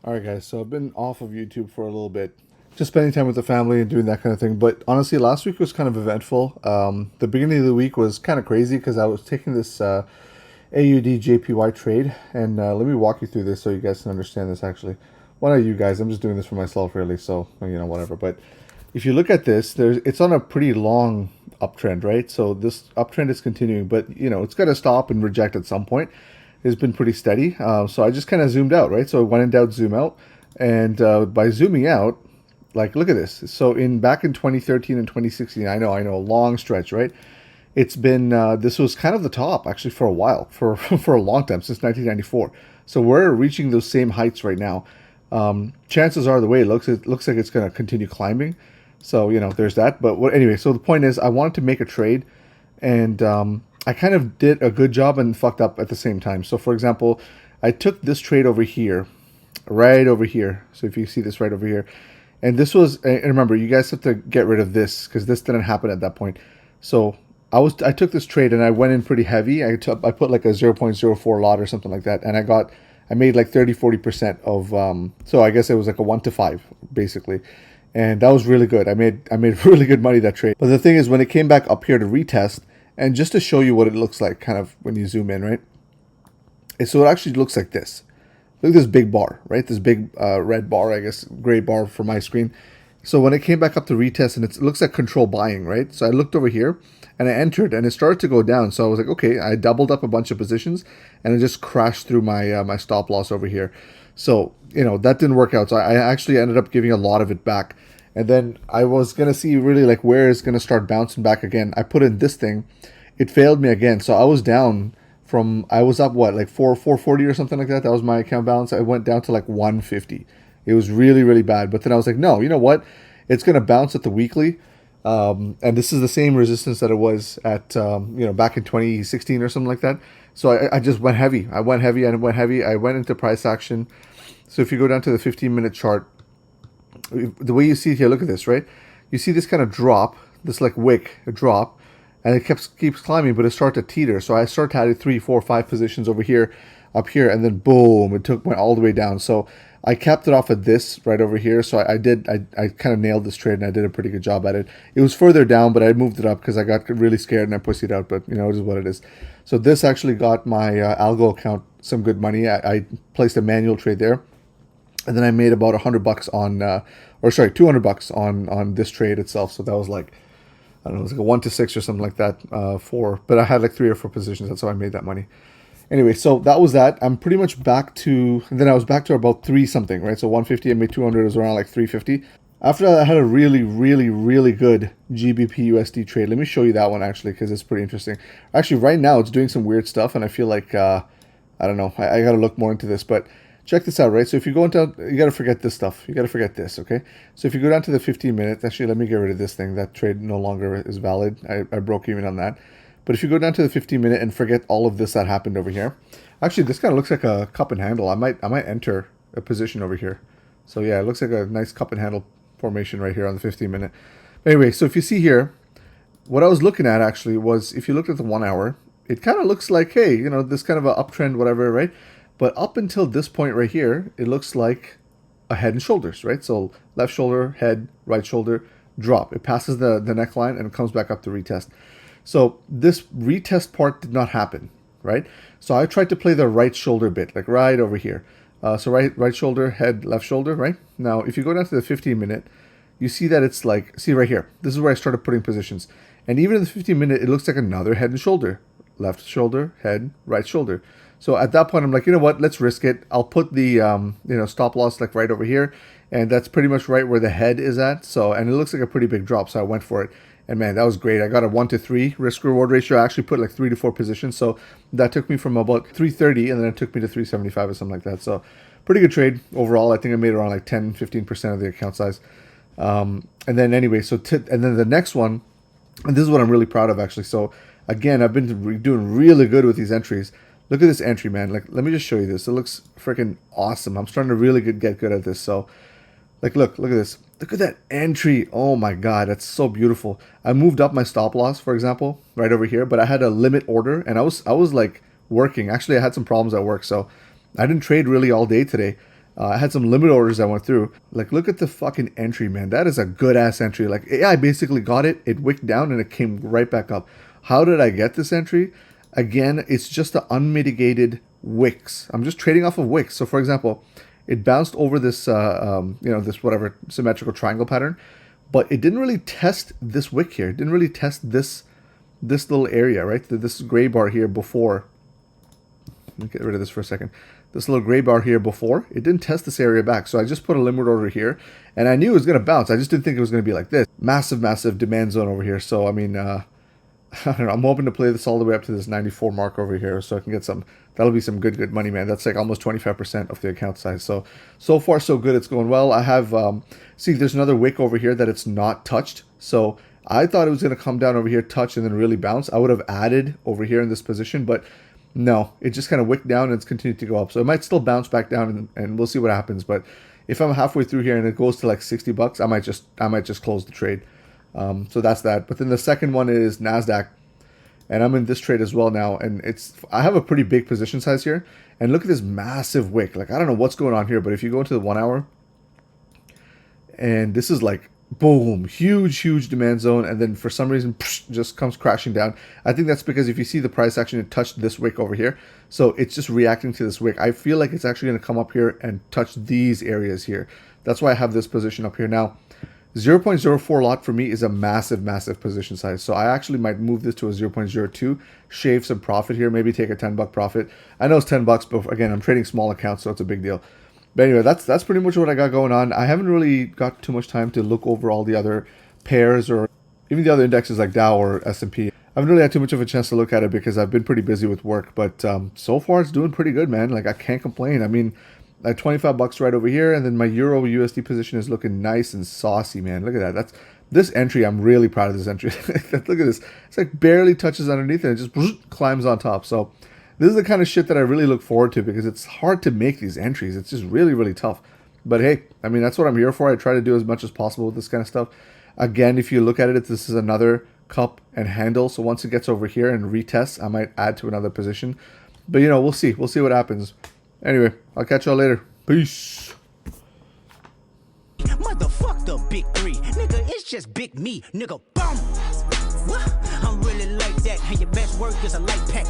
Alright guys, so I've been off of YouTube for a little bit, just spending time with the family and doing that kind of thing. But honestly, last week was kind of eventful. The beginning of the week was kind of crazy because I was taking this AUDJPY trade, and let me walk you through this so you guys can understand this actually. Why not you guys? I'm just doing this for myself really, so whatever. But if you look at this, it's on a pretty long uptrend, right? So this uptrend is continuing, but it's got to stop and reject at some point. It's been pretty steady. So I just kind of zoomed out, right? So when in doubt, zoom out. And by zooming out, like look at this. So back in 2013 and 2016, I know, a long stretch, right? It's been this was kind of the top actually for a while, for for a long time, since 1994. So we're reaching those same heights right now. Chances are, the way it looks like it's going to continue climbing. So there's that. But anyway, so the point is, I wanted to make a trade, and I kind of did a good job and fucked up at the same time. So for example, I took this trade over here, right over here. So if you see this right over here, and this was, and remember, you guys have to get rid of this because this didn't happen at that point. So I took this trade and I went in pretty heavy. I put like a 0.04 lot or something like that, and I made like 30-40% of so I guess it was like a 1 to 5 basically. And that was really good. I made really good money that trade. But the thing is, when it came back up here to retest, and just to show you what it looks like kind of when you zoom in, right? So it actually looks like this. Look at this big bar, right? This big red bar, I guess, gray bar for my screen. So when it came back up to retest, and it looks like control buying, right? So I looked over here and I entered, and it started to go down. So I was like, okay, I doubled up a bunch of positions, and it just crashed through my my stop loss over here. So that didn't work out. So I actually ended up giving a lot of it back, and then I was gonna see really like where it's gonna start bouncing back again. I put in this thing, it failed me again. So I was down from, I was up what, like 440 or something like that. That was my account balance. I went down to like 150. It was really, really bad. But then I was like, no, you know what? It's going to bounce at the weekly. And this is the same resistance that it was at, back in 2016 or something like that. So I just went heavy. I went heavy. I went into price action. So if you go down to the 15-minute chart, the way you see it here, look at this, right? You see this kind of drop, this like wick, a drop, and it keeps climbing, but it started to teeter. So I started to add 3, 4, 5 positions over here, up here, and then boom, went all the way down. So I capped it off at this right over here. So I kind of nailed this trade, and I did a pretty good job at it. It was further down, but I moved it up because I got really scared and I pussied out. But it is what it is. So this actually got my algo account some good money. I placed a manual trade there, and then I made about $100 on, $200 on this trade itself. So that was like, I don't know, it was like a 1 to 6 or something like that but I had like 3 or 4 positions. That's how I made that money. Anyway, so that was that. I'm pretty much back to, and then I was back to about 3 something, right? So 150, I made 200, it was around like 350. After that, I had a really, really, really good GBPUSD trade. Let me show you that one actually, because it's pretty interesting. Actually, right now it's doing some weird stuff, and I feel like, I don't know, I got to look more into this, but check this out, right? So if you go into, you got to forget this stuff. You got to forget this, okay? So if you go down to the 15 minutes, actually, let me get rid of this thing. That trade no longer is valid. I broke even on that. But if you go down to the 15-minute and forget all of this that happened over here, actually, this kind of looks like a cup and handle. I might enter a position over here. So yeah, it looks like a nice cup and handle formation right here on the 15-minute. Anyway, so if you see here, what I was looking at actually was, if you looked at the 1 hour, it kind of looks like, hey, this kind of a uptrend, whatever, right? But up until this point right here, it looks like a head and shoulders, right? So left shoulder, head, right shoulder, drop. It passes the neckline and it comes back up to retest. So this retest part did not happen, right? So I tried to play the right shoulder bit, like right over here. So right shoulder, head, left shoulder, right? Now, if you go down to the 15-minute, you see that it's like, see right here. This is where I started putting positions. And even in the 15-minute, it looks like another head and shoulder. Left shoulder, head, right shoulder. So at that point, I'm like, you know what? Let's risk it. I'll put the stop loss like right over here, and that's pretty much right where the head is at. So, and it looks like a pretty big drop, so I went for it. And man, that was great. I got a 1 to 3 risk reward ratio. I actually put like 3 to 4 positions, so that took me from about 330, and then it took me to 375 or something like that. So, pretty good trade overall. I think I made around like 10-15% of the account size. And then anyway, and then the next one, and this is what I'm really proud of actually. So again, I've been doing really good with these entries. Look at this entry, man. Like, let me just show you this. It looks freaking awesome. I'm starting to really get good at this. So, like, look at this. Look at that entry. Oh my God, that's so beautiful. I moved up my stop loss, for example, right over here, but I had a limit order, and I was like working. Actually, I had some problems at work, so I didn't trade really all day today. I had some limit orders that went through. Like, look at the fucking entry, man. That is a good ass entry. Like, AI basically got it. It wicked down and it came right back up. How did I get this entry? Again, it's just the unmitigated wicks. I'm just trading off of wicks. So, for example, it bounced over this, this whatever symmetrical triangle pattern, but it didn't really test this wick here. It didn't really test this little area, right? This gray bar here before. Let me get rid of this for a second. This little gray bar here before, it didn't test this area back. So I just put a limit order here, and I knew it was going to bounce. I just didn't think it was going to be like this. Massive, massive demand zone over here. So, I mean, I don't know. I'm hoping to play this all the way up to this 94 mark over here so I can get some, that'll be some good money, man. That's like almost 25% of the account size. So far, so good. It's going well. I have, see, there's another wick over here that it's not touched. So I thought it was going to come down over here, touch, and then really bounce. I would have added over here in this position, but no, it just kind of wicked down and it's continued to go up. So it might still bounce back down and we'll see what happens. But if I'm halfway through here and it goes to like 60 bucks, I might just close the trade. So that's that. But then the second one is Nasdaq, and I'm in this trade as well now. And I have a pretty big position size here. And look at this massive wick. Like, I don't know what's going on here, but if you go into the 1 hour, and this is like, boom, huge demand zone, and then for some reason just comes crashing down. I think that's because if you see the price action, it touched this wick over here, so it's just reacting to this wick. I feel like it's actually going to come up here and touch these areas here. That's why I have this position up here now. 0.04 lot for me is a massive position size, so I actually might move this to a 0.02, shave some profit here, maybe take a 10 buck profit. I know it's 10 bucks, but again, I'm trading small accounts, so it's a big deal. But anyway, that's pretty much what I got going on. I haven't really got too much time to look over all the other pairs or even the other indexes like Dow or S&P. I haven't really had too much of a chance to look at it because I've been pretty busy with work. But so far, it's doing pretty good, man. Like, I can't complain. I mean, like 25 bucks right over here, and then my Euro USD position is looking nice and saucy, man. Look at that. This entry. I'm really proud of this entry. Look at this. It's like barely touches underneath and it just climbs on top. So this is the kind of shit that I really look forward to because it's hard to make these entries. It's just really tough. But hey, I mean, that's what I'm here for. I try to do as much as possible with this kind of stuff. Again, if you look at it, this is another cup and handle. So once it gets over here and retests, I might add to another position. But, you know, we'll see. We'll see what happens. Anyway, I'll catch y'all later. Peace. Motherfuck the big three. Nigga, it's just big me. Nigga, boom. I'm really like that. And your best work is a light pack.